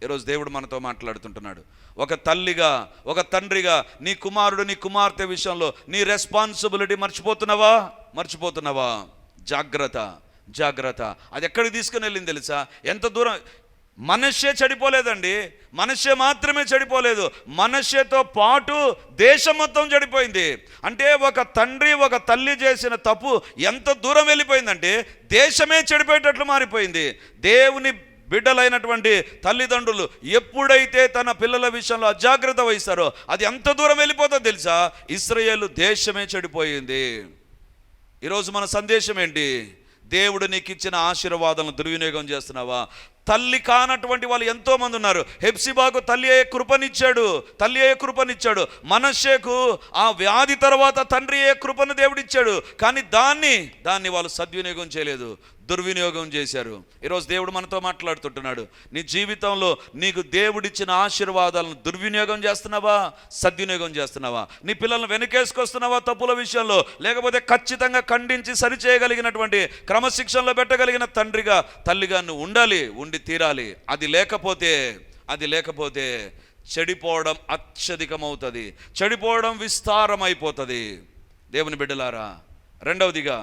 ఈరోజు దేవుడు మనతో మాట్లాడుతుంటున్నాడు. ఒక తల్లిగా, ఒక తండ్రిగా నీ కుమారుడు, నీ కుమార్తె విషయంలో నీ రెస్పాన్సిబిలిటీ మర్చిపోతున్నావా? జాగ్రత్త, జాగ్రత్త. అది ఎక్కడికి తీసుకుని వెళ్ళింది తెలుసా? ఎంత దూరం. మనష్షే చెడిపోలేదండి, మనష్షే మాత్రమే చెడిపోలేదు, మనష్షేతో పాటు దేశం మొత్తం చెడిపోయింది. అంటే ఒక తండ్రి, ఒక తల్లి చేసిన తప్పు ఎంత దూరం వెళ్ళిపోయిందంటే దేశమే చెడిపోయేటట్లు మారిపోయింది. దేవుని బిడ్డలైనటువంటి తల్లిదండ్రులు ఎప్పుడైతే తన పిల్లల విషయంలో అజాగ్రత్త వహిస్తారో అది ఎంత దూరం వెళ్ళిపోతుందో తెలుసా? ఇశ్రాయేలు దేశమే చెడిపోయింది. ఈరోజు మన సందేశం ఏంటి? దేవుడు నీకు ఇచ్చిన ఆశీర్వాదాలను దుర్వినియోగం చేస్తున్నావా? తల్లి కానటువంటి వాళ్ళు ఎంతోమంది ఉన్నారు. హెప్సిబాకు తల్లి అయ్యే కృపనిచ్చాడు. మనష్షేకు ఆ వ్యాధి తర్వాత తండ్రి అయ్యే కృపను దేవుడిచ్చాడు. కానీ దాన్ని వాళ్ళు సద్వినియోగం చేయలేదు, దుర్వినియోగం చేశారు. ఈరోజు దేవుడు మనతో మాట్లాడుతుంటున్నాడు. నీ జీవితంలో నీకు దేవుడిచ్చిన ఆశీర్వాదాలను దుర్వినియోగం చేస్తున్నావా, సద్వినియోగం చేస్తున్నావా? నీ పిల్లలను వెనకేసుకొస్తున్నావా తప్పుల విషయంలో? లేకపోతే ఖచ్చితంగా ఖండించి సరిచేయగలిగినటువంటి క్రమశిక్షణలో పెట్టగలిగిన తండ్రిగా, తల్లిగా నువ్వు ఉండి తీరాలి. అది లేకపోతే చెడిపోవడం అత్యధికమవుతుంది, చెడిపోవడం విస్తారమైపోతుంది. దేవుని బిడ్డలారా, రెండవదిగా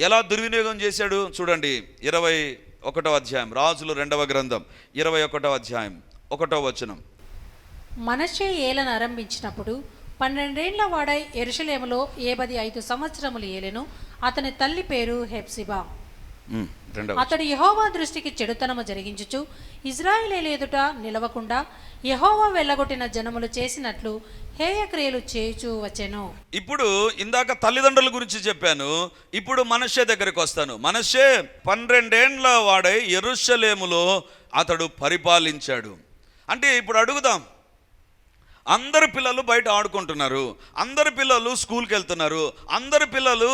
ఎలా దుర్వినియోగం చేశాడు చూడండి. 21వ అధ్యాయం, రాజులు 2వ గ్రంథం 21వ అధ్యాయం 1వ వచనం. మనష్షే ఏలన ఆరంభించినప్పుడు 12 ఏళ్ల వాడై యెరూషలేములో 75 సంవత్సరములు ఏలెను. అతని తల్లి పేరు హెప్సిబా. అతడు యెహోవా దృష్టికి చెడుతనము జరిగించుచు ఇశ్రాయేలీయుల ఎదుట నిలవకుండా యెహోవా వెళ్ళగొట్టిన జనములు చేసినట్లు హేయక్రియలు చేయుచూ వచ్చెను. ఇప్పుడు ఇందాక తల్లిదండ్రుల గురించి చెప్పాను, ఇప్పుడు మనష్షే దగ్గరికి వస్తాను. మనష్షే 12 ఏళ్ల వాడై యెరూషలేములో అతడు పరిపాలించాడు. అంటే ఇప్పుడు అడుగుదాం, అందరు పిల్లలు బయట ఆడుకుంటున్నారు, అందరు పిల్లలు స్కూల్కి వెళ్తున్నారు, అందరు పిల్లలు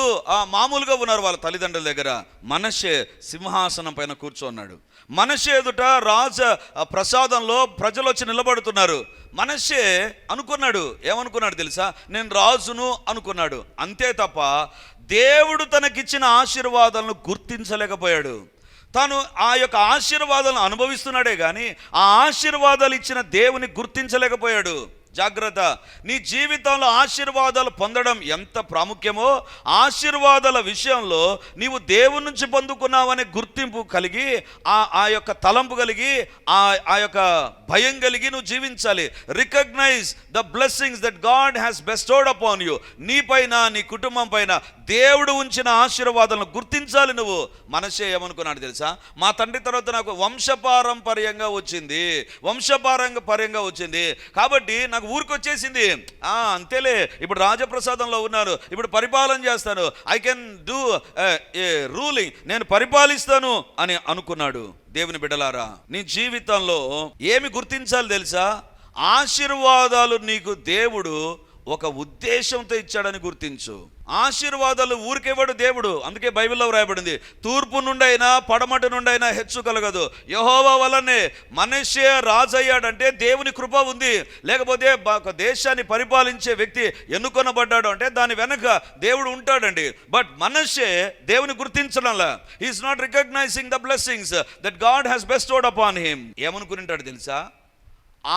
మామూలుగా ఉన్నారు వాళ్ళ తల్లిదండ్రుల దగ్గర. మనష్షే సింహాసనం పైన కూర్చోన్నాడు. మనష్షే ఎదుట రాజ ప్రసాదంలో ప్రజలు వచ్చి నిలబడుతున్నారు. మనష్షే ఏమనుకున్నాడు తెలుసా? నేను రాజును అనుకున్నాడు. అంతే తప్ప దేవుడు తనకిచ్చిన ఆశీర్వాదాలను గుర్తించలేకపోయాడు. తాను ఆ యొక్క ఆశీర్వాదాలను అనుభవిస్తున్నాడే కానీ ఆ ఆశీర్వాదాలు ఇచ్చిన దేవుని గుర్తించలేకపోయాడు. జాగ్రత్త. నీ జీవితంలో ఆశీర్వాదాలు పొందడం ఎంత ప్రాముఖ్యమో ఆశీర్వాదాల విషయంలో నీవు దేవుని నుంచి పొందుకున్నావనే గుర్తింపు కలిగి ఆ యొక్క తలంపు కలిగి ఆ యొక్క భయం కలిగి నువ్వు జీవించాలి. Recognise the blessings that God has bestowed upon you. నీ పైన, నీ కుటుంబం పైన దేవుడు ఉంచిన ఆశీర్వాదాలను గుర్తించాలి నువ్వు. మనష్షే ఏమనుకున్నాడు తెలుసా? మా తండ్రి తర్వాత నాకు వంశపారంపర్యంగా వచ్చింది కాబట్టి నాకు ఊరికి వచ్చేసింది, అంతేలే, ఇప్పుడు రాజప్రసాదంలో ఉన్నారు, ఇప్పుడు పరిపాలన చేస్తాను, ఐ కెన్ డూ రూలింగ్, నేను పరిపాలిస్తాను అని అనుకున్నాడు. దేవుని బిడ్డలారా, నీ జీవితంలో ఏమి గుర్తించాలి తెలుసా? ఆశీర్వాదాలు నీకు దేవుడు ఒక ఉద్దేశంతో ఇచ్చాడని గుర్తించు. ఆశీర్వాదాలు ఊరికివ్వడు దేవుడు. అందుకే బైబిల్లో వ్రాయబడింది, తూర్పు నుండైనా పడమటి నుండైనా హెచ్చు కలగదు. యెహోవా వలనే మనష్షే రాజు అయ్యాడంటే దేవుని కృప ఉంది. లేకపోతే ఒక దేశాన్ని పరిపాలించే వ్యక్తి ఎన్నుకొనబడ్డాడు అంటే దాని వెనక దేవుడు ఉంటాడండి. బట్ మనష్షే దేవుని గుర్తించడంలా. He is not recognizing the blessings that God has bestowed upon him. ఏమనుకుంటాడు తెలుసా?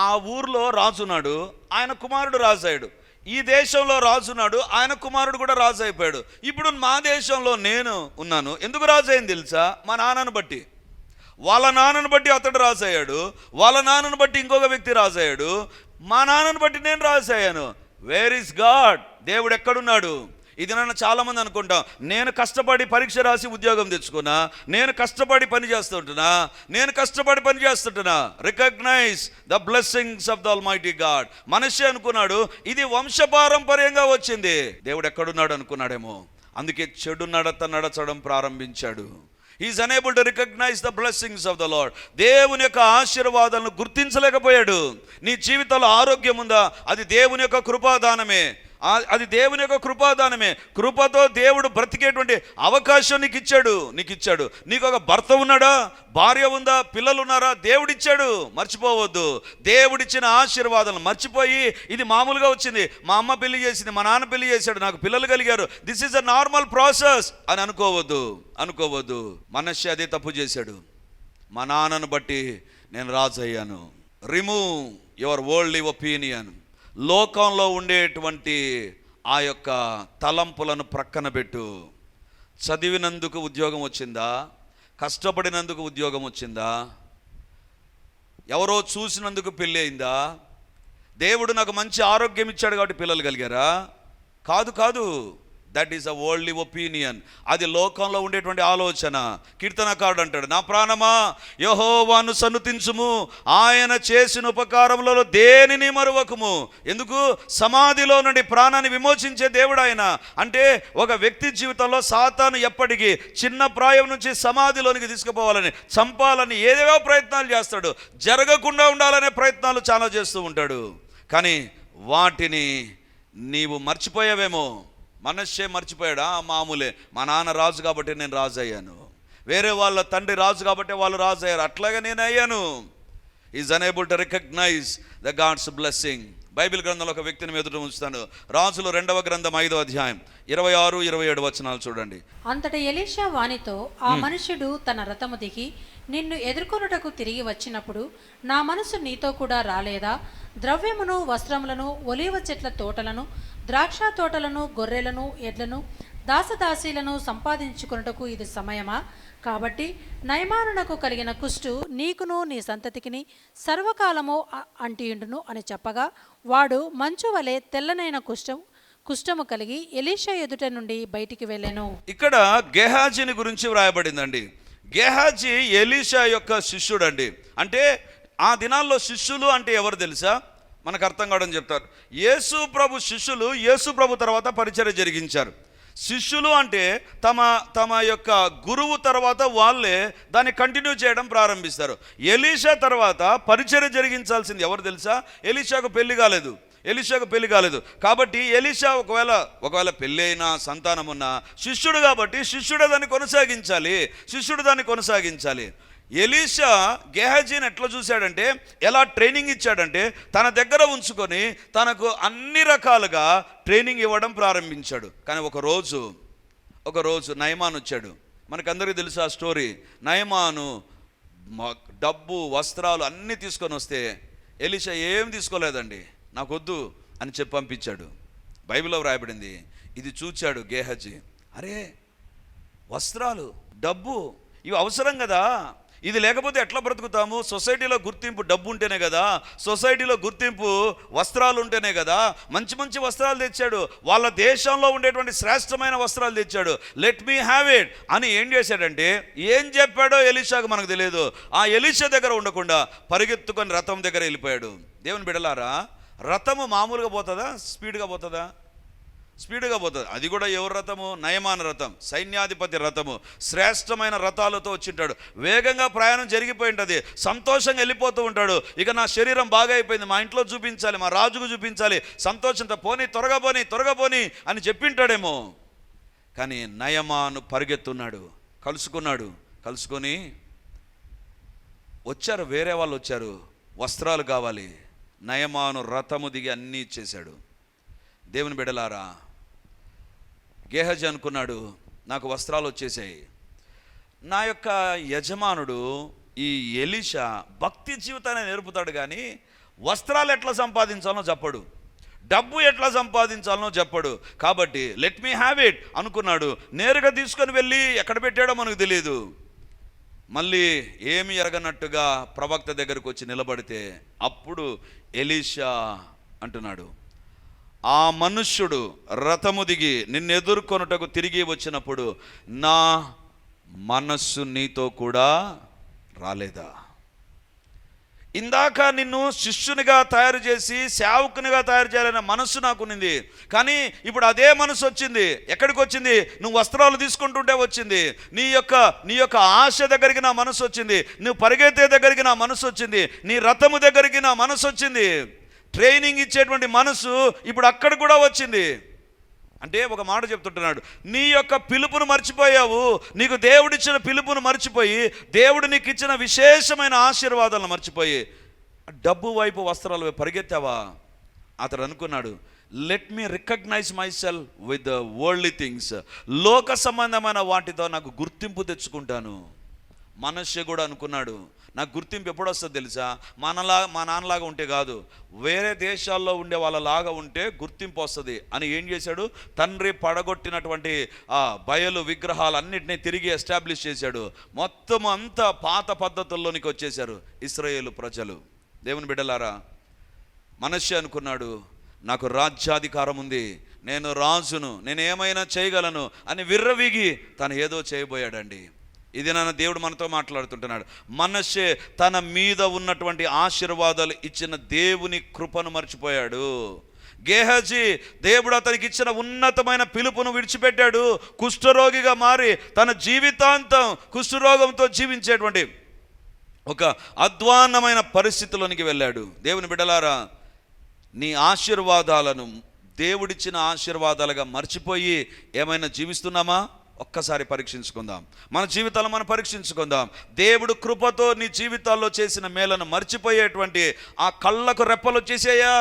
ఆ ఊర్లో రాజున్నాడు, ఆయన కుమారుడు రాజు అయ్యాడు. ఈ దేశంలో రాజున్నాడు, ఆయన కుమారుడు కూడా రాజు అయిపోయాడు. ఇప్పుడు మా దేశంలో నేను ఉన్నాను. ఎందుకు రాజు అయింది తెలుసా? మా నాన్నను బట్టి. వాళ్ళ నాన్నను బట్టి అతడు రాజు అయ్యాడు, వాళ్ళ నాన్నను బట్టి ఇంకొక వ్యక్తి రాజు అయ్యాడు, మా నాన్నను బట్టి నేను రాజు అయ్యాను. Where is God? దేవుడు ఎక్కడున్నాడు? ఇది నన్ను చాలామంది అనుకుంటాం, నేను కష్టపడి పరీక్ష రాసి ఉద్యోగం తెచ్చుకున్నా, నేను కష్టపడి పని చేస్తుంటున్నా. Recognize the blessings of the almighty God. Manasseh అనుకున్నాడు ఇది వంశపారంపర్యంగా వచ్చింది. దేవుడు ఎక్కడున్నాడు అనుకున్నాడేమో, అందుకే చెడు నడచడం ప్రారంభించాడు. He is unable to recognise the blessings of the Lord. దేవుని యొక్క ఆశీర్వాదాలను గుర్తించలేకపోయాడు. నీ జీవితంలో ఆరోగ్యం ఉందా? అది దేవుని యొక్క కృపాదానమే. కృపతో దేవుడు బ్రతికేటువంటి అవకాశం నీకు ఇచ్చాడు. నీకు ఒక భర్త ఉన్నాడా? భార్య ఉందా? పిల్లలు ఉన్నారా? దేవుడిచ్చాడు. మర్చిపోవద్దు. దేవుడిచ్చిన ఆశీర్వాదాలను మర్చిపోయి ఇది మామూలుగా వచ్చింది, మా అమ్మ పెళ్లి చేసింది, మా నాన్న పెళ్లి చేశాడు, నాకు పిల్లలు కలిగారు, this is a normal process అని అనుకోవద్దు. మనష్షే అదే తప్పు చేశాడు. మా నాన్నను బట్టి నేను రాజు అయ్యాను. Remove your worldly opinion. లోకంలో ఉండేటువంటి ఆ యొక్క తలంపులను ప్రక్కన పెట్టు. చదివినందుకు ఉద్యోగం వచ్చిందా? కష్టపడినందుకు ఉద్యోగం వచ్చిందా? ఎవరో చూసినందుకు పెళ్ళి అయిందా? దేవుడు నాకు మంచి ఆరోగ్యం ఇచ్చాడు కాబట్టి పిల్లలు కలిగారా? కాదు. That is a worldly opinion. అది లోకంలో ఉండేటువంటి ఆలోచన. కీర్తనకారుడు అంటాడు, నా ప్రాణమా యెహోవాను సన్నుతించుము, ఆయన చేసిన ఉపకారములలో దేనిని మరువకుము. ఎందుకు? సమాధిలో నుండి ప్రాణాన్ని విమోచించే దేవుడు ఆయన. అంటే ఒక వ్యక్తి జీవితంలో సాతాను ఎప్పటికీ చిన్న ప్రాయం నుంచి సమాధిలోనికి తీసుకుపోవాలని, చంపాలని ఏదేవో ప్రయత్నాలు చేస్తాడు. జరగకుండా ఉండాలనే ప్రయత్నాలు చాలా చేస్తూ ఉంటాడు. కానీ వాటిని నీవు మర్చిపోయావేమో. మనస్సే మర్చిపోయాడా? మామూలే, మా నాన్న రాజు కాబట్టి నేను రాజు అయ్యాను, వేరే వాళ్ళ తండ్రి రాజు కాబట్టి వాళ్ళు రాజు అయ్యారు, అట్లాగే నేను అయ్యాను. Is unable to recognise the God's blessing. Bible గ్రంథంలో ఒక వ్యక్తిని ఎదుట ఉంచుతాను. రాజులు 2వ గ్రంథం 5వ అధ్యాయం 26-27 వచనాలు చూడండి. అంతట ఎలీషా వానితో, ఆ మనుష్యుడు తన రథము దిగి నిన్ను ఎదుర్కొనుటకు తిరిగి వచ్చినప్పుడు నా మనసు నీతో కూడా రాలేదా? ద్రవ్యమును, వస్త్రములను, ఒలీవ చెట్ల తోటలను, ద్రాక్ష తోటలను, గొర్రెలను, ఎడ్లను, దాసదాసీలను సంపాదించుకొనుటకు ఇది సమయమా? కాబట్టి నయమానునకు కలిగిన కుష్టు నీకును నీ సంతతికిని సర్వకాలము అంటియుండును అని చెప్పగా, వాడు మంచు వలె తెల్లనైన కుష్టము కలిగి ఎలీషా ఎదుట నుండి బయటికి వెళ్ళెను. ఇక్కడ గెహాజీని గురించి వ్రాయబడిందండి. గెహాజీ ఎలీషా యొక్క శిష్యుడు అండి. అంటే ఆ దినాల్లో శిష్యులు అంటే ఎవరు తెలుసా? మనకు అర్థం కావడం చెప్తారు. యేసు ప్రభు శిష్యులు యేసు ప్రభు తర్వాత పరిచర్య జరిగించారు. శిష్యులు అంటే తమ యొక్క గురువు తర్వాత వాళ్ళే దాన్ని కంటిన్యూ చేయడం ప్రారంభిస్తారు. ఎలీషా తర్వాత పరిచర్య జరిగించాల్సింది ఎవరు తెలుసా? ఎలీషాకు పెళ్లి కాలేదు. కాబట్టి ఎలీషా ఒకవేళ పెళ్ళి అయినా సంతానం ఉన్నా శిష్యుడు కాబట్టి శిష్యుడు దాన్ని కొనసాగించాలి. ఎలీషా గెహాజీని ఎట్లా చూశాడంటే, ఎలా ట్రైనింగ్ ఇచ్చాడంటే, తన దగ్గర ఉంచుకొని తనకు అన్ని రకాలుగా ట్రైనింగ్ ఇవ్వడం ప్రారంభించాడు. కానీ ఒకరోజు నయమాను వచ్చాడు. మనకందరికీ తెలుసు ఆ స్టోరీ. నయమాను డబ్బు, వస్త్రాలు అన్నీ తీసుకొని వస్తే ఎలీషా ఏం తీసుకోలేదండి, నాకొద్దు అని చెప్పి పంపించాడు. బైబిల్లో వ్రాయబడింది. ఇది చూచాడు గెహాజీ, అరే వస్త్రాలు, డబ్బు ఇవి అవసరం కదా, ఇది లేకపోతే ఎట్లా బ్రతుకుతాము? సొసైటీలో గుర్తింపు డబ్బు ఉంటేనే కదా, సొసైటీలో గుర్తింపు వస్త్రాలు ఉంటేనే కదా. మంచి వస్త్రాలు తెచ్చాడు. వాళ్ళ దేశంలో ఉండేటువంటి శ్రేష్టమైన వస్త్రాలు తెచ్చాడు. లెట్ మీ హ్యావ్ ఇట్ అని ఏం చేశాడంటే, ఏం చెప్పాడో ఎలీషాకు మనకు తెలియదు. ఆ ఎలీషా దగ్గర ఉండకుండా పరిగెత్తుకొని రథం దగ్గర వెళ్ళిపోయాడు. దేవుని బిడ్డలారా, రథము మామూలుగా పోతుందా? స్పీడ్గా పోతుంది. అది కూడా ఎవరి రథము? నయమాన రథం, సైన్యాధిపతి రథము. శ్రేష్టమైన రథాలతో వచ్చింటాడు. వేగంగా ప్రయాణం జరిగిపోయి ఉంటుంది. సంతోషంగా వెళ్ళిపోతూ ఉంటాడు. ఇక నా శరీరం బాగా అయిపోయింది, మా ఇంట్లో చూపించాలి, మా రాజుకు చూపించాలి, సంతోషంతో త్వరగా పోని అని చెప్పింటాడేమో. కానీ నయమాను పరిగెత్తున్నాడు. కలుసుకొని వచ్చారు, వేరే వాళ్ళు వచ్చారు, వస్త్రాలు కావాలి. నయమాను రథము దిగి అన్నీ ఇచ్చేశాడు. దేవుని బిడ్డలారా, గెహాజీ అనుకున్నాడు, నాకు వస్త్రాలు వచ్చేసాయి. నా యొక్క యజమానుడు ఈ ఎలీషా భక్తి జీవితాన్ని నేర్పుతాడు, కానీ వస్త్రాలు ఎట్లా సంపాదించాలో చెప్పడు, డబ్బు ఎట్లా సంపాదించాలనో చెప్పడు. కాబట్టి లెట్ మీ హ్యావ్ ఇట్ అనుకున్నాడు. నేరుగా తీసుకొని వెళ్ళి ఎక్కడ పెట్టాడో మనకు తెలియదు. మళ్ళీ ఏమి ఎరగనట్టుగా ప్రవక్త దగ్గరకు వచ్చి నిలబడితే అప్పుడు ఎలీషా అంటున్నాడు, ఆ మనుష్యుడు రథము దిగి నిన్ను ఎదుర్కొనుటకు తిరిగి వచ్చినప్పుడు నా మనస్సు నీతో కూడా రాలేదా? ఇందాక నిన్ను శిష్యునిగా తయారు చేసి సేవకునిగా తయారు చేయాలనే మనస్సు నాకునింది, కానీ ఇప్పుడు అదే మనసు వచ్చింది. ఎక్కడికి వచ్చింది? నువ్వు వస్త్రాలు తీసుకుంటుంటే వచ్చింది. నీ యొక్క ఆశ దగ్గరికి నా మనసు వచ్చింది. నువ్వు పరిగెత్తే దగ్గరికి నా మనసు వచ్చింది. నీ రథము దగ్గరికి నా మనసు వచ్చింది. ట్రైనింగ్ ఇచ్చేటువంటి మనసు ఇప్పుడు అక్కడ కూడా వచ్చింది. అంటే ఒక మాట చెప్తుంటున్నాడు, నీ యొక్క పిలుపును మర్చిపోయావు. నీకు దేవుడిచ్చిన పిలుపును మర్చిపోయి, దేవుడు నీకు ఇచ్చిన విశేషమైన ఆశీర్వాదాలను మర్చిపోయి డబ్బు వైపు, వస్త్రాల వైపు పరిగెత్తావా? అతడు అనుకున్నాడు, let me recognise myself with the worldly things. లోక సంబంధమైన వాటితో నాకు గుర్తింపు తెచ్చుకుంటాను. మనష్షే కూడా అనుకున్నాడు, నాకు గుర్తింపు ఎప్పుడు వస్తుంది తెలుసా, మా నాన్నలాగా ఉంటే కాదు, వేరే దేశాల్లో ఉండే వాళ్ళలాగా ఉంటే గుర్తింపు వస్తుంది అని ఏం చేశాడు, తండ్రి పడగొట్టినటువంటి ఆ బయలు విగ్రహాలన్నింటినీ తిరిగి ఎస్టాబ్లిష్ చేశాడు. మొత్తం అంతా పాత పద్ధతుల్లోనికి వచ్చేశారు ఇశ్రాయేలు ప్రజలు. దేవుని బిడ్డలారా, మనష్షే అనుకున్నాడు, నాకు రాజ్యాధికారం ఉంది, నేను రాజును, నేను ఏమైనా చేయగలను అని విర్రవీగి తను ఏదో చేయబోయాడండి. ఇది నాన్న దేవుడు మనతో మాట్లాడుతుంటున్నాడు. మనష్షే తన మీద ఉన్నటువంటి ఆశీర్వాదాలు ఇచ్చిన దేవుని కృపను మర్చిపోయాడు. గేహజీ దేవుడు అతనికి ఇచ్చిన ఉన్నతమైన పిలుపును విడిచిపెట్టాడు. కుష్ఠరోగిగా మారి తన జీవితాంతం కుష్ఠరోగంతో జీవించేటువంటి ఒక అధ్వాన్నమైన పరిస్థితిలోనికి వెళ్ళాడు. దేవుని బిడ్డలారా, నీ ఆశీర్వాదాలను దేవుడిచ్చిన ఆశీర్వాదాలుగా మర్చిపోయి ఏమైనా జీవిస్తున్నామా? ఒక్కసారి పరీక్షించుకుందాం. మన జీవితాలను మనం పరీక్షించుకుందాం. దేవుడు కృపతో నీ జీవితాల్లో చేసిన మేలను మర్చిపోయేటువంటి ఆ కళ్ళకు రెప్పలు వచ్చేసాయా?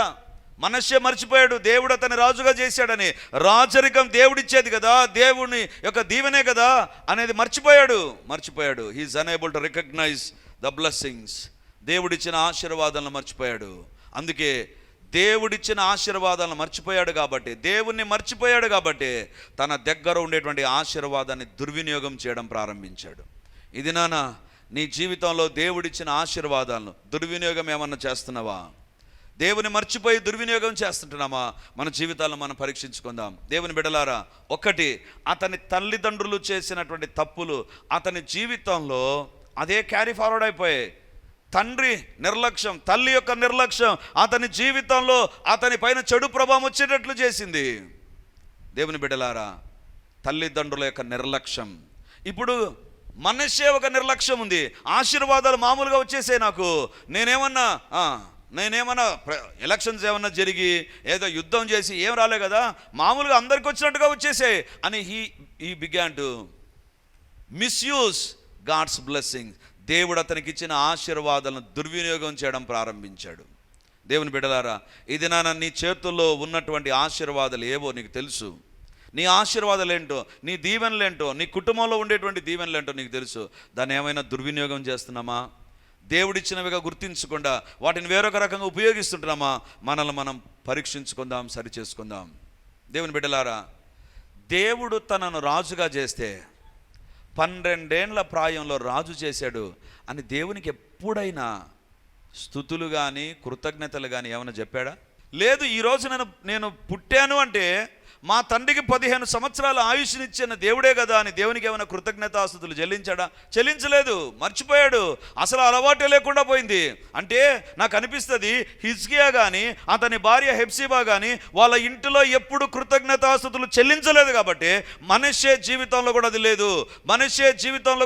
మనష్షే మర్చిపోయాడు, దేవుడు అతని రాజుగా చేశాడని. రాజరికం దేవుడిచ్చేది కదా, దేవుని యొక్క దీవెనే కదా అనేది మర్చిపోయాడు. He is unable to recognise the blessings. దేవుడిచ్చిన ఆశీర్వాదాలను మర్చిపోయాడు. అందుకే దేవుడిచ్చిన ఆశీర్వాదాలను మర్చిపోయాడు కాబట్టి, దేవుణ్ణి మర్చిపోయాడు కాబట్టి తన దగ్గర ఉండేటువంటి ఆశీర్వాదాన్ని దుర్వినియోగం చేయడం ప్రారంభించాడు. ఇది నాన్న, నీ జీవితంలో దేవుడిచ్చిన ఆశీర్వాదాలను దుర్వినియోగం ఏమన్నా చేస్తున్నావా? దేవుని మర్చిపోయి దుర్వినియోగం చేస్తుంటున్నామా? మన జీవితాలను మనం పరీక్షించుకుందాం. దేవుని బిడ్డలారా, ఒకటి, అతని తల్లిదండ్రులు చేసినటువంటి తప్పులు అతని జీవితంలో అదే క్యారీ ఫార్వర్డ్ అయిపోయాయి. తండ్రి నిర్లక్ష్యం, తల్లి యొక్క నిర్లక్ష్యం అతని జీవితంలో అతని పైన చెడు ప్రభావం వచ్చేటట్లు చేసింది. దేవుని బిడ్డలారా, తల్లిదండ్రుల యొక్క నిర్లక్ష్యం. ఇప్పుడు మనష్షే ఒక నిర్లక్ష్యం ఉంది. ఆశీర్వాదాలు మామూలుగా వచ్చేసాయి నాకు, నేనేమన్నా ఎలక్షన్స్ ఏమన్నా జరిగి ఏదో యుద్ధం చేసి ఏం రాలే కదా, మామూలుగా అందరికి వచ్చినట్టుగా వచ్చేసాయి అని he began to misuse God's blessing. దేవుడు అతనికి ఇచ్చిన ఆశీర్వాదాలను దుర్వినియోగం చేయడం ప్రారంభించాడు. దేవుని బిడ్డలారా, ఇది నాన్న, నీ చేతుల్లో ఉన్నటువంటి ఆశీర్వాదాలు ఏవో నీకు తెలుసు. నీ ఆశీర్వాదాలు ఏంటో, నీ దీవెనలేంటో, నీ కుటుంబంలో ఉండేటువంటి దీవెనలేంటో నీకు తెలుసు. దాన్ని ఏమైనా దుర్వినియోగం చేస్తున్నామా? దేవుడిచ్చినవిగా గుర్తించకుండా వాటిని వేరొక రకంగా ఉపయోగిస్తుంటున్నామా? మనల్ని మనం పరీక్షించుకుందాం, సరిచేసుకుందాం. దేవుని బిడ్డలారా, దేవుడు తనను రాజుగా చేస్తే 12 ఏళ్ల ప్రాయంలో రాజు చేశాడు అని దేవునికి ఎప్పుడైనా స్తుతులు కానీ కృతజ్ఞతలు కానీ ఏమైనా చెప్పాడా? లేదు. ఈరోజు నేను పుట్టాను అంటే మా తండ్రికి 15 సంవత్సరాల ఆయుష్నిచ్చిన దేవుడే కదా అని దేవునికి ఏమైనా కృతజ్ఞతాస్తుతులు చెల్లించాడా? చెల్లించలేదు, మర్చిపోయాడు. అసలు అలవాటే లేకుండా పోయింది. అంటే నాకు అనిపిస్తుంది, హిజ్కియా కానీ అతని భార్య హెప్సిబా కానీ వాళ్ళ ఇంటిలో ఎప్పుడు కృతజ్ఞతాస్తుతులు చెల్లించలేదు కాబట్టి మనష్షే జీవితంలో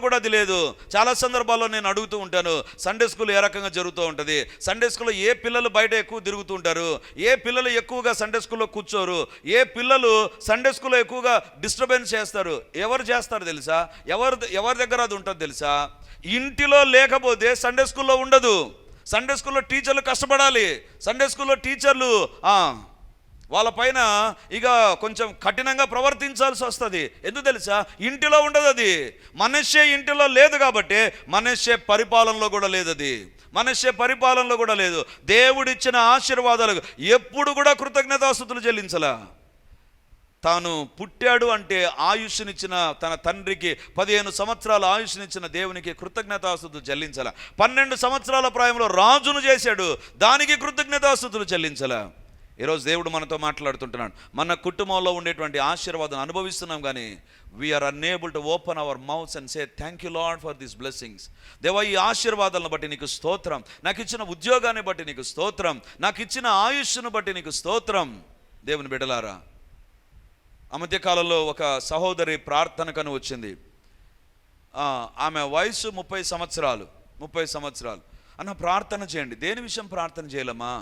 కూడా అది లేదు. చాలా సందర్భాల్లో నేను అడుగుతూ ఉంటాను, సండే స్కూల్ ఏ రకంగా జరుగుతూ ఉంటుంది? సండే స్కూల్లో ఏ పిల్లలు బయట ఎక్కువ తిరుగుతూ ఉంటారు? ఏ పిల్లలు ఎక్కువగా సండే స్కూల్లో కూర్చోరు? ఏ పిల్లలు సండే స్కూల్లో ఎక్కువగా డిస్టర్బెన్స్ చేస్తారు? ఎవరు చేస్తారు తెలుసా? ఎవరి దగ్గర అది ఉంటుంది తెలుసా? ఇంటిలో లేకపోతే సండే స్కూల్లో ఉండదు. సండే స్కూల్లో టీచర్లు కష్టపడాలి. సండే స్కూల్లో టీచర్లు వాళ్ళ పైన ఇక కొంచెం కఠినంగా ప్రవర్తించాల్సి వస్తుంది. ఎందుకు తెలుసా? ఇంటిలో ఉండదు అది. మనష్షే ఇంటిలో లేదు కాబట్టి మనష్షే పరిపాలనలో కూడా లేదు. దేవుడిచ్చిన ఆశీర్వాదాలకు ఎప్పుడు కూడా కృతజ్ఞతాస్తుతులు చెల్లించలా. తాను పుట్టాడు అంటే ఆయుష్నిచ్చిన తన తండ్రికి 15 సంవత్సరాల ఆయుష్నిచ్చిన దేవునికి కృతజ్ఞతాస్తుతులు చెల్లించాల. 12 సంవత్సరాల ప్రాయంలో రాజును చేశాడు, దానికి కృతజ్ఞతాస్తుతులు చెల్లించాల. ఈరోజు దేవుడు మనతో మాట్లాడుతుంటున్నాడు. మన కుటుంబంలో ఉండేటువంటి ఆశీర్వాదం అనుభవిస్తున్నాం కానీ we are unable to open our mouths and say thank you Lord for these blessings. దేవా, ఈ ఆశీర్వాదాలను బట్టి నీకు స్తోత్రం, నాకు ఇచ్చిన ఉద్యోగాన్ని బట్టి నీకు స్తోత్రం, నాకు ఇచ్చిన ఆయుష్ను బట్టి నీకు స్తోత్రం. దేవుని బిడ్డలారా, ఆ మధ్యకాలంలో ఒక సహోదరి ప్రార్థనకని వచ్చింది. ఆమె వయసు 30 సంవత్సరాలు. అన్న ప్రార్థన చేయండి. దేని విషయం ప్రార్థన చేయలేమా?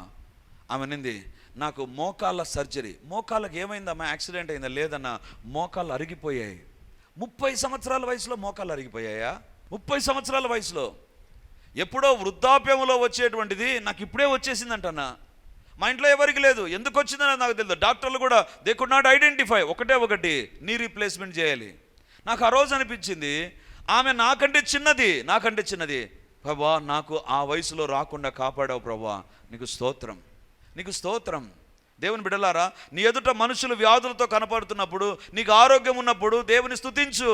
ఆమె నింది, నాకు మోకాళ్ళ సర్జరీ. మోకాళ్ళకి ఏమైందమ్మా? యాక్సిడెంట్ అయిందా? లేదన్నా, మోకాళ్ళు అరిగిపోయాయి. 30 సంవత్సరాల వయసులో మోకాళ్ళు అరిగిపోయాయా? 30 సంవత్సరాల వయసులో. ఎప్పుడో వృద్ధాప్యంలో వచ్చేటువంటిది నాకు ఇప్పుడే వచ్చేసిందంటన్నా. మా ఇంట్లో ఎవరికి లేదు. ఎందుకు వచ్చిందని నాకు తెలియదు. డాక్టర్లు కూడా దే కుడ్ నాట్ ఐడెంటిఫై. ఒకటి నీ రీప్లేస్మెంట్ చేయాలి. నాకు ఆ రోజు అనిపించింది, ఆమె నాకంటే చిన్నది. ప్రభా, నాకు ఆ వయసులో రాకుండా కాపాడావు ప్రభా, నీకు స్తోత్రం. దేవుని బిడ్డలారా, నీ ఎదుట మనుషులు వ్యాధులతో కనపడుతున్నప్పుడు, నీకు ఆరోగ్యం ఉన్నప్పుడు దేవుని స్తుతించు.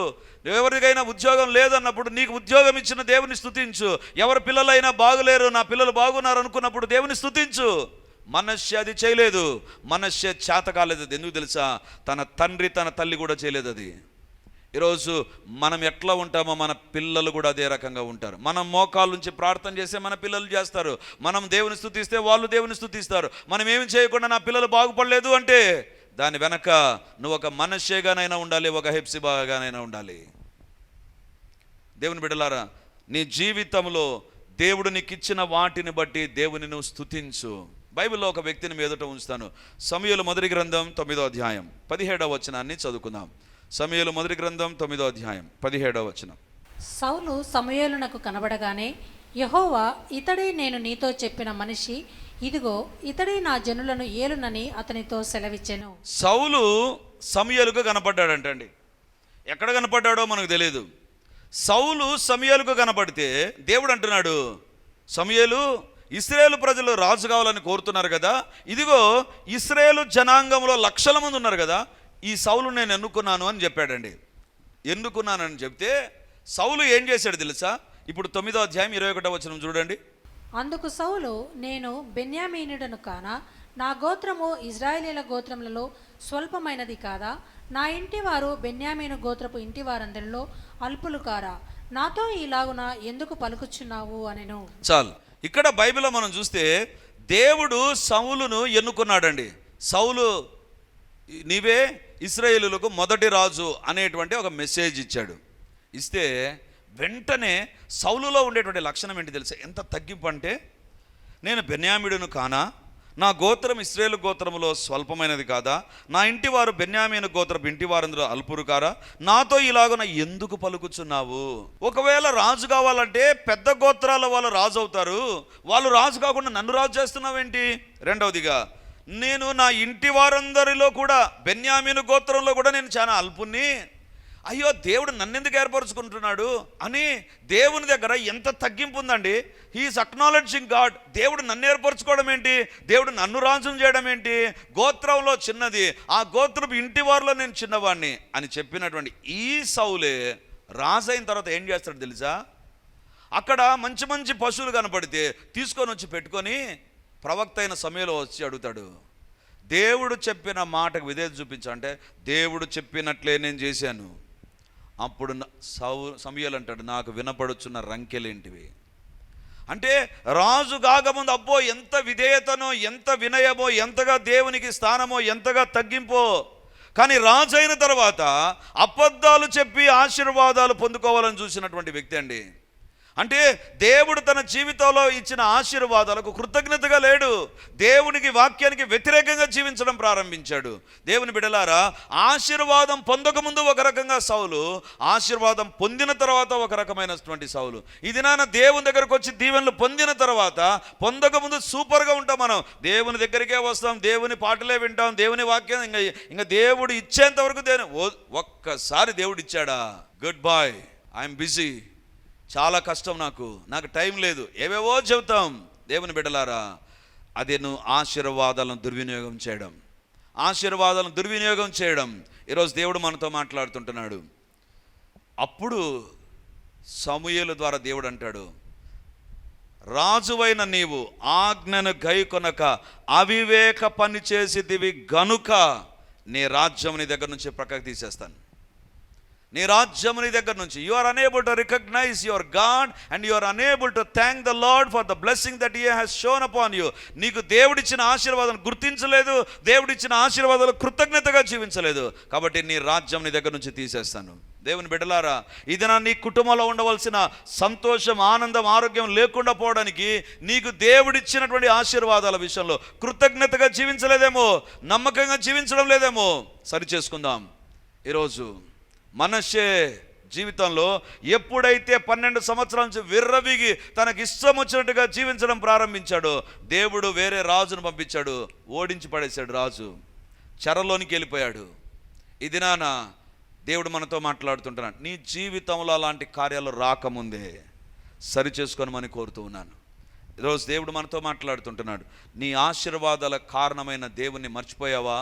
ఎవరికైనా ఉద్యోగం లేదన్నప్పుడు నీకు ఉద్యోగం ఇచ్చిన దేవుని స్తుతించు. ఎవరి పిల్లలైనా బాగులేరు, నా పిల్లలు బాగున్నారు అనుకున్నప్పుడు దేవుని స్తుతించు. మనశ్శే అది చేయలేదు, మనశ్శే చేత కాలేదు. ఎందుకు తెలుసా? తన తండ్రి తన తల్లి కూడా చేయలేదు అది. ఈరోజు మనం ఎట్లా ఉంటామో మన పిల్లలు కూడా అదే రకంగా ఉంటారు. మనం మోకాళ్ళ నుంచి ప్రార్థన చేస్తే మన పిల్లలు చేస్తారు, మనం దేవుని స్తుతిస్తే వాళ్ళు దేవుని స్తుతిస్తారు. మనం ఏమి చేయకుండా నా పిల్లలు బాగుపడలేదు అంటే దాని వెనక నువ్వు ఒక మనశ్శేగానైనా ఉండాలి, ఒక హెప్సిబాగానైనా ఉండాలి. దేవుని బిడ్డలారా, నీ జీవితంలో దేవుడు నీకు ఇచ్చిన వాటిని బట్టి దేవుని నువ్వు స్తుతించు. బైబిల్లో ఒక వ్యక్తిని మీ ఎదుట ఉంచుతాను. సమూయేలు మొదటి గ్రంథం 9వ అధ్యాయం 17వ వచనాన్ని చదువుకుందాం. సమూయేలు మొదటి గ్రంథం 9వ అధ్యాయం 17వ వచనం. సౌలు సమూయేలునకు కనబడగానే, యెహోవా, ఇతడే నేను నీతో చెప్పిన మనిషి, ఇదిగో ఇతడే నా జనులను ఏలునని అతనితో సెలవిచ్చెను. సౌలు సమూయేలుకు కనపడ్డాడంటండి. ఎక్కడ కనపడ్డాడో మనకు తెలియదు. సౌలు సమూయేలుకు కనపడితే దేవుడు అంటున్నాడు, సమూయేలు, ఇశ్రాయేలు ప్రజలు రాజు కావాలని కోరుతున్నారు కదా, ఇదిగో ఇశ్రాయేలు జనాంగంలో లక్షల మంది ఉన్నారు కదా, ఈ సౌలు నేను ఎన్నుకున్నాను అని చెప్పాడండి. ఎన్నుకున్నానని చెప్తే సౌలు ఏం చేశాడు తెలుసా? ఇప్పుడు 9వ అధ్యాయం 21వ వచనం చూడండి. అందుకు సౌలు, నేను బెన్యామీనుడను కానా? నా గోత్రము ఇశ్రాయేలీయుల గోత్రములలో స్వల్పమైనది కాదా? నా ఇంటి వారు బెన్యామీను గోత్రపు ఇంటి వారందరిలో అల్పులు కారా? నాతో ఇలాగున ఎందుకు పలుకుచున్నావు అనెను. చాలు. ఇక్కడ బైబిల్లో మనం చూస్తే దేవుడు సౌలును ఎన్నుకున్నాడండి. సౌలు, నీవే ఇశ్రాయేలులకు మొదటి రాజు అనేటువంటి ఒక మెసేజ్ ఇచ్చాడు. ఇస్తే వెంటనే సౌలులో ఉండేటువంటి లక్షణం ఏంటి తెలుసా? ఎంత తగ్గింపు అంటే, నేను బెన్యామీనును కానా? నా గోత్రం ఇశ్రాయేలు గోత్రములో స్వల్పమైనది కాదా? నా ఇంటి వారు బెన్యామీను గోత్రపు ఇంటి వారందరూ అల్పురు కారా? నాతో ఇలాగున ఎందుకు పలుకుచున్నావు? ఒకవేళ రాజు కావాలంటే పెద్ద గోత్రాల వాళ్ళు రాజు అవుతారు, వాళ్ళు రాజు కాకుండా నన్ను రాజు చేస్తున్నావేంటి? రెండవదిగా, నేను నా ఇంటి వారందరిలో కూడా బెన్యామీను గోత్రంలో కూడా నేను చాలా అల్పుని, అయ్యో దేవుడు నన్నెందుకు ఏర్పరచుకుంటున్నాడు అని దేవుని దగ్గర ఎంత తగ్గింపు ఉందండి. He is acknowledging God. దేవుడు నన్ను ఏర్పరచుకోవడం ఏంటి? దేవుడు నన్ను రాజును చేయడం ఏంటి? గోత్రంలో చిన్నది, ఆ గోత్రపు ఇంటి వారిలో నేను చిన్నవాడిని అని చెప్పినటువంటి ఈ సౌలే రాజు అయిన తర్వాత ఏం చేస్తాడు తెలుసా? అక్కడ మంచి మంచి పశువులు కనపడితే తీసుకొని వచ్చి పెట్టుకొని ప్రవక్త అయిన సమయంలో వచ్చి అడుగుతాడు, దేవుడు చెప్పిన మాటకు విధేయత చూపించంటే దేవుడు చెప్పినట్లే నేను చేశాను. అప్పుడు సమూయేలు అంటాడు, నాకు వినపడుచున్న రంకెలేంటివి అంటే రాజు కాకముందు అబ్బో ఎంత విధేయతనో, ఎంత వినయమో, ఎంతగా దేవునికి స్థానమో, ఎంతగా తగ్గింపో. కానీ రాజు అయిన తర్వాత అబద్ధాలు చెప్పి ఆశీర్వాదాలు పొందుకోవాలని చూసినటువంటి వ్యక్తి అండి. అంటే దేవుడు తన జీవితంలో ఇచ్చిన ఆశీర్వాదాలకు కృతజ్ఞతగా లేడు, దేవునికి వాక్యానికి వ్యతిరేకంగా జీవించడం ప్రారంభించాడు. దేవుని బిడ్డలారా, ఆశీర్వాదం పొందకముందు ఒక రకంగా సౌలు, ఆశీర్వాదం పొందిన తర్వాత ఒక రకమైనటువంటి సౌలు. ఈ దినాన దేవుని దగ్గరకు వచ్చి దీవెనలు పొందిన తర్వాత, పొందకముందు సూపర్గా ఉంటాం మనం, దేవుని దగ్గరికే వస్తాం, దేవుని పాటలే వింటాం, దేవుని వాక్యం ఇంకా దేవుడు ఇచ్చేంత వరకు ఒక్కసారి దేవుడు ఇచ్చాడా, గుడ్ బాయ్, ఐఎమ్ బిజీ, చాలా కష్టం, నాకు టైం లేదు, ఏవేవో చెబుతాం. దేవుని బిడ్డలారా, అదే నువ్వు ఆశీర్వాదాలను దుర్వినియోగం చేయడం. ఈరోజు దేవుడు మనతో మాట్లాడుతుంటున్నాడు. అప్పుడు సమూయేలు ద్వారా దేవుడు అంటాడు, రాజువైన నీవు ఆజ్ఞను గైకొనక అవివేక పని చేసిదివి గనుక నీ రాజ్యం నీ దగ్గర నుంచి ప్రక్కకు తీసేస్తాను. నీ రాజ్యము నీ దగ్గర నుంచి, you are unable to recognise your God and you are unable to thank the Lord for the blessing that he has shown upon you. నీకు దేవుడిచ్చిన ఆశీర్వాదాలను గుర్తించలేదు, దేవుడిచ్చిన ఆశీర్వాదాలు కృతజ్ఞతగా జీవించలేదు, కాబట్టి నీ రాజ్యం నీ దగ్గర నుంచి తీసేస్తాను. దేవుని బిడ్డలారా, ఇది నీ కుటుంబంలో ఉండవలసిన సంతోషం, ఆనందం, ఆరోగ్యం లేకుండా పోవడానికి నీకు దేవుడిచ్చినటువంటి ఆశీర్వాదాల విషయంలో కృతజ్ఞతగా జీవించలేదేమో, నమ్మకంగా జీవించడం లేదేమో, సరి చేసుకుందాం. ఈరోజు మనష్షే జీవితంలో ఎప్పుడైతే 12 సంవత్సరాల నుంచి విర్రవీగి తనకి ఇష్టం వచ్చినట్టుగా జీవించడం ప్రారంభించాడో, దేవుడు వేరే రాజును పంపించాడు, ఓడించి పడేశాడు. రాజు చెరలోనికి వెళ్ళిపోయాడు. ఈ దినాన దేవుడు మనతో మాట్లాడుతుంటున్నాడు. నీ జీవితంలో అలాంటి కార్యాలు రాకముందే సరి చేసుకోనమని కోరుతూ ఉన్నాను. ఈరోజు దేవుడు మనతో మాట్లాడుతుంటున్నాడు. నీ ఆశీర్వాదాల కారణమైన దేవుణ్ణి మర్చిపోయావా?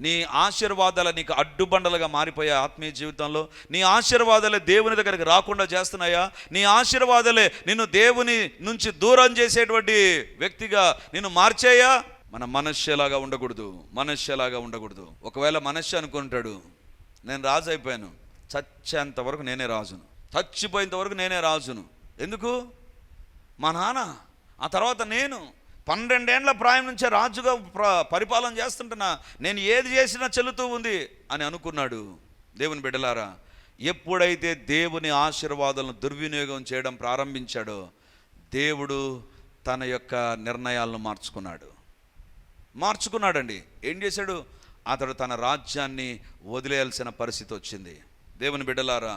నీ ఆశీర్వాదాలు నీకు అడ్డుబండలుగా మారిపోయా ఆత్మీయ జీవితంలో? నీ ఆశీర్వాదాలే దేవుని దగ్గరికి రాకుండా చేస్తున్నాయా? నీ ఆశీర్వాదాలే నిన్ను దేవుని నుంచి దూరం చేసేటువంటి వ్యక్తిగా నిన్ను మార్చేయా? మన మనశ్శలాగా ఉండకూడదు, మనశ్శలాగా ఉండకూడదు. ఒకవేళ మనశ్శ అనుకుంటాడు, నేను రాజు అయిపోయాను, చచ్చేంత వరకు నేనే రాజును, చచ్చిపోయేంత వరకు నేనే రాజును. ఎందుకు? మా నాన్న, ఆ తర్వాత నేను 12 ఏండ్ల ప్రాయం నుంచే రాజుగా పరిపాలన చేస్తుంటున్నా, నేను ఏది చేసినా చెల్లుతూ ఉంది అని అనుకున్నాడు. దేవుని బిడ్డలారా, ఎప్పుడైతే దేవుని ఆశీర్వాదాలను దుర్వినియోగం చేయడం ప్రారంభించాడో దేవుడు తన యొక్క నిర్ణయాలను మార్చుకున్నాడండి. ఏం చేశాడు? అతడు తన రాజ్యాన్ని వదిలేయాల్సిన పరిస్థితి వచ్చింది. దేవుని బిడ్డలారా,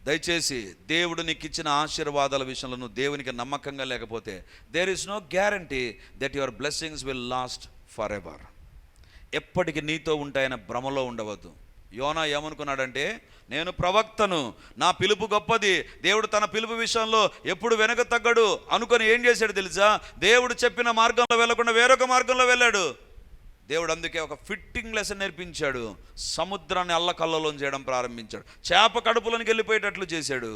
దయచేసి దేవుడు నీకు ఇచ్చిన ఆశీర్వాదాల విషయంలో నువ్వు దేవునికి నమ్మకంగా లేకపోతే there is no guarantee that your blessings will last for ever. ఎప్పటికీ నీతో ఉంటాయన్న భ్రమలో ఉండవద్దు. యోనా ఏమనుకున్నాడంటే, నేను ప్రవక్తను, నా పిలుపు గొప్పది, దేవుడు తన పిలుపు విషయంలో ఎప్పుడు వెనక తగ్గడు అనుకొని ఏం చేశాడు తెలుసా? దేవుడు చెప్పిన మార్గంలో వెళ్ళకుండా వేరొక మార్గంలో వెళ్ళాడు. దేవుడు అందుకే ఒక ఫిట్టింగ్ లెసన్ నేర్పించాడు. సముద్రాన్ని అల్లకల్లోలం చేయడం ప్రారంభించాడు. చేప కడుపులోనికి వెళ్ళిపోయేటట్లు చేశాడు.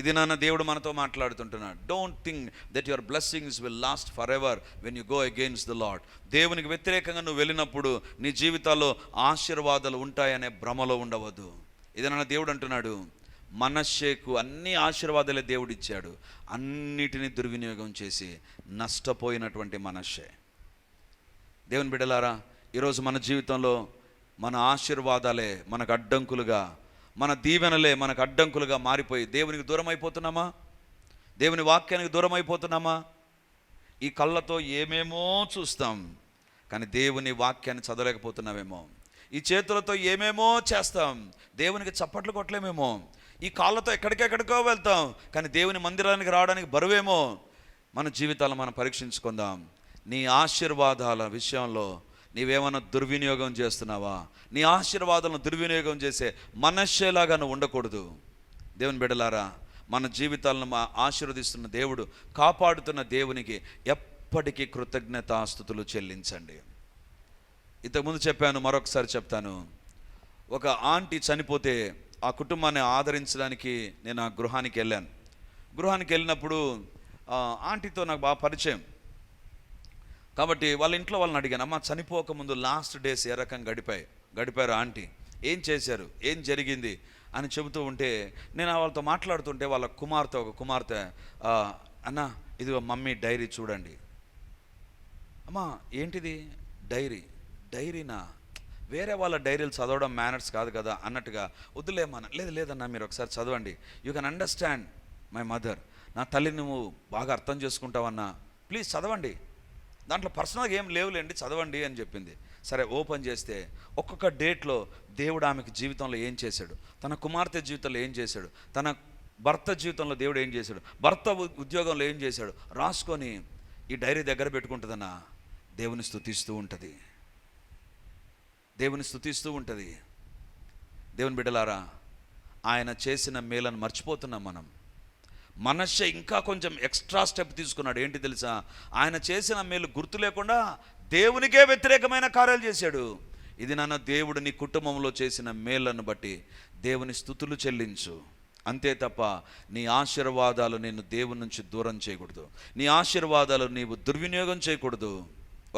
ఇది నాన్న దేవుడు మనతో మాట్లాడుతుంటున్నాడు. Don't think that your blessings will last for ever when you go against the Lord. దేవునికి వ్యతిరేకంగా నువ్వు వెళ్ళినప్పుడు నీ జీవితాల్లో ఆశీర్వాదాలు ఉంటాయనే భ్రమలో ఉండవద్దు. ఇది నాన్న దేవుడు అంటున్నాడు. మనశ్శేకు అన్ని ఆశీర్వాదాలే దేవుడు ఇచ్చాడు, అన్నిటినీ దుర్వినియోగం చేసి నష్టపోయినటువంటి మనశ్శే. దేవుని బిడ్డలారా, ఈరోజు మన జీవితంలో మన ఆశీర్వాదాలే మనకు అడ్డంకులుగా, మన దీవెనలే మనకు అడ్డంకులుగా మారిపోయి దేవునికి దూరం అయిపోతున్నామా? దేవుని వాక్యానికి దూరం అయిపోతున్నామా? ఈ కళ్ళతో ఏమేమో చూస్తాం, కానీ దేవుని వాక్యాన్ని చదవలేకపోతున్నామేమో. ఈ చేతులతో ఏమేమో చేస్తాం, దేవునికి చప్పట్లు కొట్టలేమేమో. ఈ కాళ్ళతో ఎక్కడికెక్కడికో వెళ్తాం, కానీ దేవుని మందిరానికి రావడానికి బరువేమో. మన జీవితాలను మనం పరీక్షించుకుందాం. నీ ఆశీర్వాదాల విషయంలో నీవేమైనా దుర్వినియోగం చేస్తున్నావా? నీ ఆశీర్వాదాలను దుర్వినియోగం చేసే మనశ్శేలాగా నువ్వు ఉండకూడదు. దేవుని బిడ్డలారా, మన జీవితాలను ఆశీర్వదిస్తున్న దేవుడు, కాపాడుతున్న దేవునికి ఎప్పటికీ కృతజ్ఞతాస్తుతులు చెల్లించండి. ఇంతకుముందు చెప్పాను, మరొకసారి చెప్తాను. ఒక ఆంటీ చనిపోతే ఆ కుటుంబాన్ని ఆదరించడానికి నేను ఆ గృహానికి వెళ్ళాను. గృహానికి వెళ్ళినప్పుడు ఆంటీతో నాకు బాగా పరిచయం కాబట్టి వాళ్ళ ఇంట్లో వాళ్ళని అడిగాను, అమ్మ చనిపోకముందు లాస్ట్ డేస్ ఏ రకంగా గడిపారు ఆంటీ, ఏం చేశారు, ఏం జరిగింది అని చెబుతూ ఉంటే నేను వాళ్ళతో మాట్లాడుతుంటే వాళ్ళ ఒక కుమార్తె అన్న ఇదిగో మమ్మీ డైరీ చూడండి. అమ్మా ఏంటిది? డైరీనా? వేరే వాళ్ళ డైరీలు చదవడం మేనర్స్ కాదు కదా అన్నట్టుగా, వద్దులేమన్నా. లేదన్నా మీరు ఒకసారి చదవండి, you can understand my mother, నా తల్లిని నువ్వు బాగా అర్థం చేసుకుంటావన్నా, ప్లీజ్ చదవండి, దాంట్లో పర్సనల్గా ఏం లేవులేండి, చదవండి అని చెప్పింది. సరే ఓపెన్ చేస్తే ఒక్కొక్క డేట్లో దేవుడు ఆమెకి జీవితంలో ఏం చేశాడు, తన కుమార్తె జీవితంలో ఏం చేశాడు, తన భర్త జీవితంలో దేవుడు ఏం చేశాడు, భర్త ఉద్యోగంలో ఏం చేశాడు రాసుకొని ఈ డైరీ దగ్గర పెట్టుకుంటుందన్న దేవుని స్తుతిస్తూ ఉంటుంది. దేవుని బిడ్డలారా, ఆయన చేసిన మేలను మర్చిపోతున్నాం మనం. మనశ్శే ఇంకా కొంచెం ఎక్స్ట్రా స్టెప్ తీసుకున్నాడు. ఏంటి తెలుసా? ఆయన చేసిన మేలు గుర్తు లేకుండా దేవునికే వ్యతిరేకమైన కార్యాలు చేశాడు. ఇది నాన్న దేవుడు నీ కుటుంబంలో చేసిన మేళ్లను బట్టి దేవుని స్తుతులు చెల్లించు, అంతే తప్ప నీ ఆశీర్వాదాలు నిన్ను దేవుని నుంచి దూరం చేయకూడదు. నీ ఆశీర్వాదాలు నీవు దుర్వినియోగం చేయకూడదు.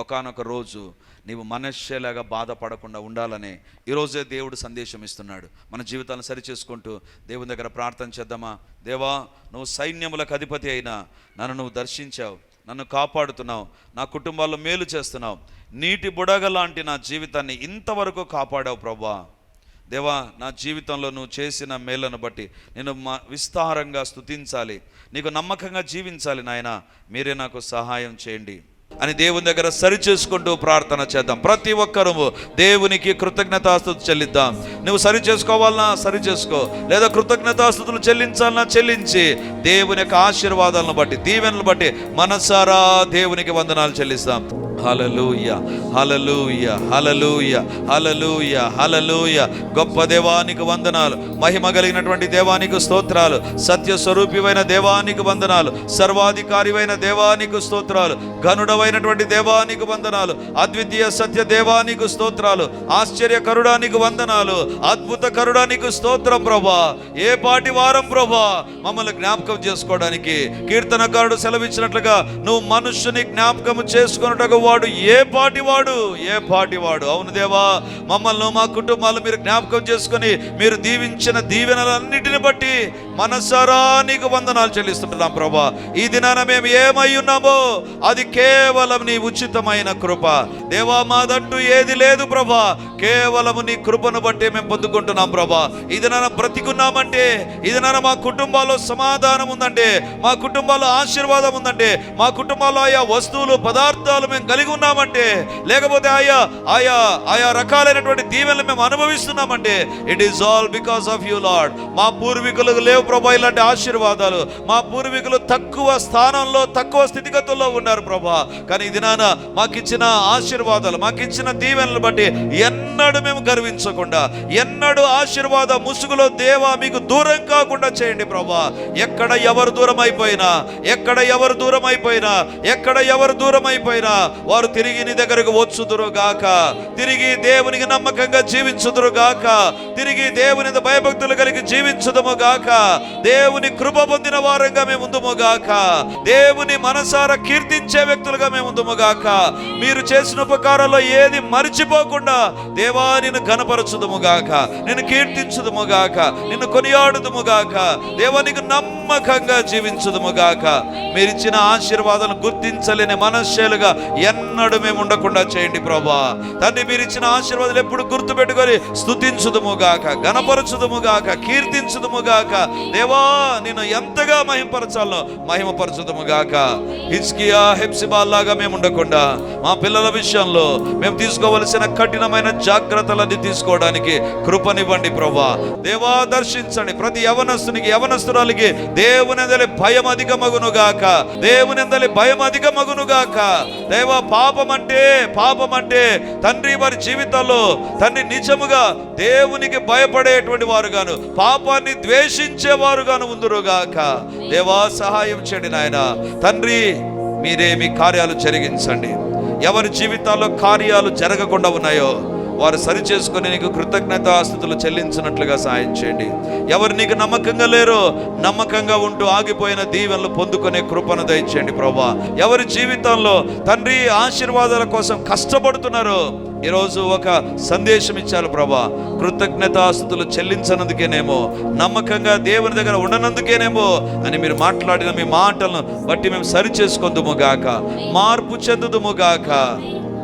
ఒకానొక రోజు నీవు మనశ్శేలాగా బాధపడకుండా ఉండాలని ఈరోజే దేవుడు సందేశం ఇస్తున్నాడు. మన జీవితాలను సరిచేసుకుంటూ దేవుని దగ్గర ప్రార్థన చేద్దామా? దేవా, నువ్వు సైన్యములకు అధిపతి అయినా నన్ను నువ్వు దర్శించావు, నన్ను కాపాడుతున్నావు, నా కుటుంబాల్లో మేలు చేస్తున్నావు, నీటి బుడగ లాంటి నా జీవితాన్ని ఇంతవరకు కాపాడావు ప్రభువా. దేవా, నా జీవితంలో నువ్వు చేసిన మేళ్లను బట్టి నేను విస్తారంగా స్తుతించాలి, నీకు నమ్మకంగా జీవించాలి నాయనా, మీరే నాకు సహాయం చేయండి అని దేవుని దగ్గర సరి చేసుకుంటూ ప్రార్థన చేద్దాం. ప్రతి ఒక్కరూ దేవునికి కృతజ్ఞతాస్తుతులు చెల్లిద్దాం. నువ్వు సరి చేసుకోవాలన్నా సరి చేసుకో, లేదా కృతజ్ఞతాస్తుతులు చెల్లించాలన్నా చెల్లించి దేవుని యొక్క ఆశీర్వాదాలను బట్టి, దీవెనలను బట్టి మనసారా దేవునికి వందనాలు చెల్లిస్తాం. హల్లెలూయా, హల్లెలూయా, హల్లెలూయా, హల్లెలూయా, హల్లెలూయా. గొప్ప దేవానికి వందనాలు, మహిమ కలిగినటువంటి దేవానికి స్తోత్రాలు, సత్య స్వరూపివైన దేవానికి వందనాలు, సర్వాధికారివైన దేవానికి స్తోత్రాలు, ఘనుడవైనటువంటి దేవానికి వందనాలు, అద్వితీయ సత్య దేవానికి స్తోత్రాలు, ఆశ్చర్యకరుడానికి వందనాలు, అద్భుత కరుడానికి స్తోత్రం ప్రభా. ఏ పాటి వారం ప్రభా మమ్మల్ని జ్ఞాపకం చేసుకోవడానికి కీర్తనకారుడు సెలవిచ్చినట్లుగా నువ్వు మనుష్యుని జ్ఞాపకం చేసుకున్నట్టుగా వాడు ఏ పాటివాడు. అవును దేవా, మమ్మల్ని మా కుటుంబాలు మీరు జ్ఞాపకం చేసుకొని మీరు దీవించిన దీవెనలన్నిటిని బట్టి మనసారా నీకు వందనాలు చెల్లిస్తుంటున్నాం ప్రభా. ఈ దినాన మేము ఏమై ఉన్నామో అది కేవలం నీ ఉచితమైన కృప దేవా. మాదంటూ ఏది లేదు ప్రభా, కేవలము నీ కృపను బట్టి మేము పొందుకుంటున్నాం ప్రభా. ఈ దినాన బ్రతికున్నామంటే, ఈ దినాన మా కుటుంబాల్లో సమాధానం ఉందంటే, మా కుటుంబాల్లో ఆశీర్వాదం ఉందంటే, మా కుటుంబాల్లో ఆయా వస్తువులు పదార్థాలు మేము కలిగి ఉన్నామంటే, లేకపోతే ఆయా రకాలైనటువంటి దీవెనలు మేము అనుభవిస్తున్నామంటే it is all because of you Lord. మా పూర్వీకులకు లేవు ప్రభా ఇలాంటి ఆశీర్వాదాలు. మా పూర్వీకులు తక్కువ స్థానంలో తక్కువ స్థితిగతుల్లో ఉన్నారు ప్రభా. కానీ ఈ దినాన మాకిచ్చిన ఆశీర్వాదాలు, మాకిచ్చిన దీవెనలు బట్టి ఎన్నడూ మేము గర్వించకుండా, ఎన్నడూ ఆశీర్వాద ముసుగులో దేవా మీకు దూరం కాకుండా చేయండి ప్రభా. ఎక్కడ ఎవరు దూరం అయిపోయినా వారు తిరిగి నీ దగ్గరకు వచ్చుదురు గాక, తిరిగి దేవునికి నమ్మకంగా జీవించుదురు గాక, తిరిగి దేవుని భయభక్తులు కలిగి జీవించుదము గాక, దేవుని కృప పొందిన వారంగా మేము ఉందుము గాక, దేవుని మనసారా కీర్తించే వ్యక్తులుగా మేము ఉందుము గాక. మీరు చేసిన ఉపకారాల్లో ఏది మరిచిపోకుండా దేవా నిన్ను ఘనపరచుదుము గాక, నిన్ను కీర్తించుదుము గాక, నిన్ను కొనియాడుదుము గాక, దేవానికి నమ్మకంగా జీవించుదుము గాక. మీరిచ్చిన ఆశీర్వాదాలను గుర్తించలేని మనశ్శైలుగా ఎన్నడూ మేము ఉండకుండా చేయండి ప్రభా. తండ్రి, మీరిచ్చిన ఆశీర్వాదాలు ఎప్పుడు గుర్తు పెట్టుకొని స్తుతించుదుము గాక, ఘనపరచుదుము గాక, కీర్తించుదుము గాక. దేవా నిన్ను ఎంతగా మహిమపరచాలో మహిమపరచుదుము గాక. హిజ్కియా, హెప్సిబా లాగా మేము ఉండకుండా మా పిల్లల విషయంలో మేము తీసుకోవలసిన కఠినమైన జాగ్రత్తలన్నీ తీసుకోవడానికి కృపనివ్వండి ప్రభా. దేవా దర్శించండి ప్రతి యవనస్తునికి, యవనస్తురాలికి దేవునిందలి భయం అధికమగును గాక, దేవునిందలి భయం అధికమగును గాక. దేవా పాపం అంటే తండ్రి వారి జీవితాల్లో తండ్రి నిజముగా దేవునికి భయపడేటువంటి వారుగాను, పాపాన్ని ద్వేషించేవారుగాను ఉందురుగాక. దేవా సహాయం చేయండి నాయన. తండ్రి మీరే మీ కార్యాలు జరిగించండి. ఎవరి జీవితాల్లో కార్యాలు జరగకుండా ఉన్నాయో వారు సరి చేసుకొని నీకు కృతజ్ఞతాస్తుతులు చెల్లించినట్లుగా సాయం చేయండి. ఎవరు నీకు నమ్మకంగా లేరో నమ్మకంగా ఉంటూ ఆగిపోయిన దీవెనలు పొందుకునే కృపను దయచేయండి ప్రభా. ఎవరి జీవితంలో తండ్రి ఆశీర్వాదాల కోసం కష్టపడుతున్నారో ఈరోజు ఒక సందేశం ఇచ్చారు ప్రభా. కృతజ్ఞతాస్తుతులు చెల్లించనందుకేనేమో, నమ్మకంగా దేవుని దగ్గర ఉండనందుకేనేమో అని మీరు మాట్లాడిన మీ మాటలను బట్టి మేము సరి చేసుకొందుము గాక, మార్పు చెందుదుము గాక.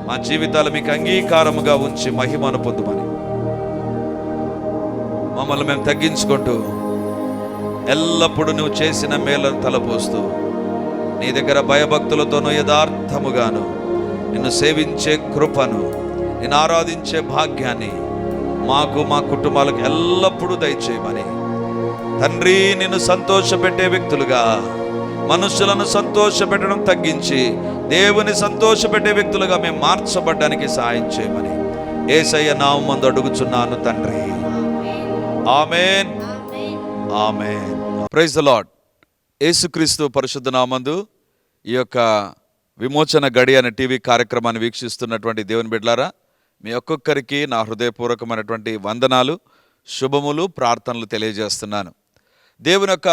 మా జీవితాలు మీకు అంగీకారముగా ఉంచి మహిమను పొందుమని మమ్మల్ని మేము తగ్గించుకుంటూ ఎల్లప్పుడూ నువ్వు చేసిన మేలను తలపోస్తూ నీ దగ్గర భయభక్తులతోనూ యథార్థముగాను నిన్ను సేవించే కృపను, నిన్ను ఆరాధించే భాగ్యాన్ని మాకు మా కుటుంబాలకు ఎల్లప్పుడూ దయచేయమని తండ్రి, నిన్ను సంతోషపెట్టే వ్యక్తులుగా, మనుషులను సంతోషపెట్టడం తగ్గించి దేవుని సంతోషపెట్టే వ్యక్తులుగా మేము మార్చబడ్డానికి సహాయం చేయమని యేసయ్య నామమున అడుగుచున్నాను తండ్రి. ఆమేన్, ఆమేన్. Praise the Lord. యేసుక్రీస్తు పరిశుద్ధ నామమున ఈ యొక్క విమోచన గడి అనే టీవీ కార్యక్రమాన్ని వీక్షిస్తున్నటువంటి దేవుని బిడ్డలారా, మీ ఒక్కొక్కరికి నా హృదయపూర్వకమైనటువంటి వందనాలు, శుభములు, ప్రార్థనలు తెలియజేస్తున్నాను. దేవుని యొక్క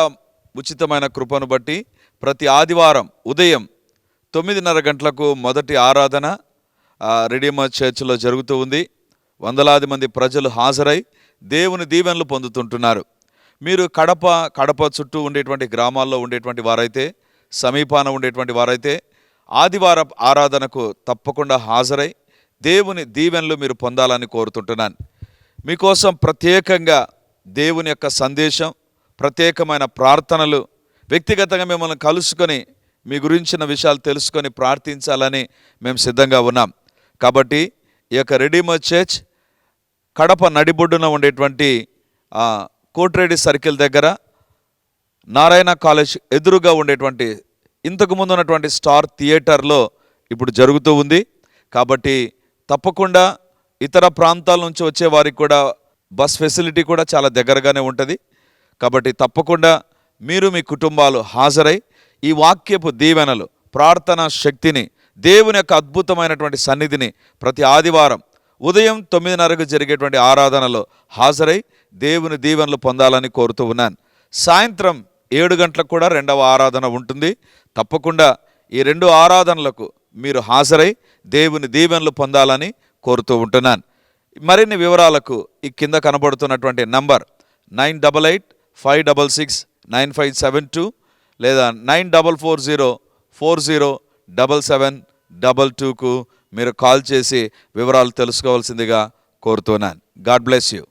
ఉచితమైన కృపను బట్టి ప్రతి ఆదివారం ఉదయం 9:30 గంటలకు మొదటి ఆరాధన రెడీమర్ చర్చ్లో జరుగుతూ ఉంది. వందలాది మంది ప్రజలు హాజరై దేవుని దీవెనలు పొందుతుంటున్నారు. మీరు కడప చుట్టూ ఉండేటువంటి గ్రామాల్లో ఉండేటువంటి వారైతే, సమీపాన ఉండేటువంటి వారైతే ఆదివారం ఆరాధనకు తప్పకుండా హాజరై దేవుని దీవెనలు మీరు పొందాలని కోరుతుంటున్నాను. మీకోసం ప్రత్యేకంగా దేవుని యొక్క సందేశం, ప్రత్యేకమైన ప్రార్థనలు, వ్యక్తిగతంగా మిమ్మల్ని కలుసుకొని మీ గురించిన విషయాలు తెలుసుకొని ప్రార్థించాలని మేము సిద్ధంగా ఉన్నాం. కాబట్టి ఈ యొక్క రెడీమర్ చర్చ్ కడప నడిబొడ్డున ఉండేటువంటి కోటిరెడ్డి సర్కిల్ దగ్గర నారాయణ కాలేజ్ ఎదురుగా ఉండేటువంటి ఇంతకుముందు ఉన్నటువంటి స్టార్ థియేటర్లో ఇప్పుడు జరుగుతూ ఉంది. కాబట్టి తప్పకుండా ఇతర ప్రాంతాల నుంచి వచ్చే వారికి కూడా బస్ ఫెసిలిటీ కూడా చాలా దగ్గరగానే ఉంటుంది. కాబట్టి తప్పకుండా మీరు మీ కుటుంబాలు హాజరై ఈ వాక్యపు దీవెనలు, ప్రార్థనా శక్తిని, దేవుని యొక్క అద్భుతమైనటువంటి సన్నిధిని ప్రతి ఆదివారం ఉదయం 9:30కు జరిగేటువంటి ఆరాధనలో హాజరై దేవుని దీవెనలు పొందాలని కోరుతూ ఉన్నాను. సాయంత్రం 7 గంటలకు కూడా 2వ ఆరాధన ఉంటుంది. తప్పకుండా ఈ 2 ఆరాధనలకు మీరు హాజరై దేవుని దీవెనలు పొందాలని కోరుతూ ఉంటున్నాను. మరిన్ని వివరాలకు ఈ కింద కనబడుతున్నటువంటి నంబర్ 9845669572 లేదా 9440407722కు మీరు కాల్ చేసి వివరాలు తెలుసుకోవాల్సిందిగా కోరుతున్నాను. God bless you.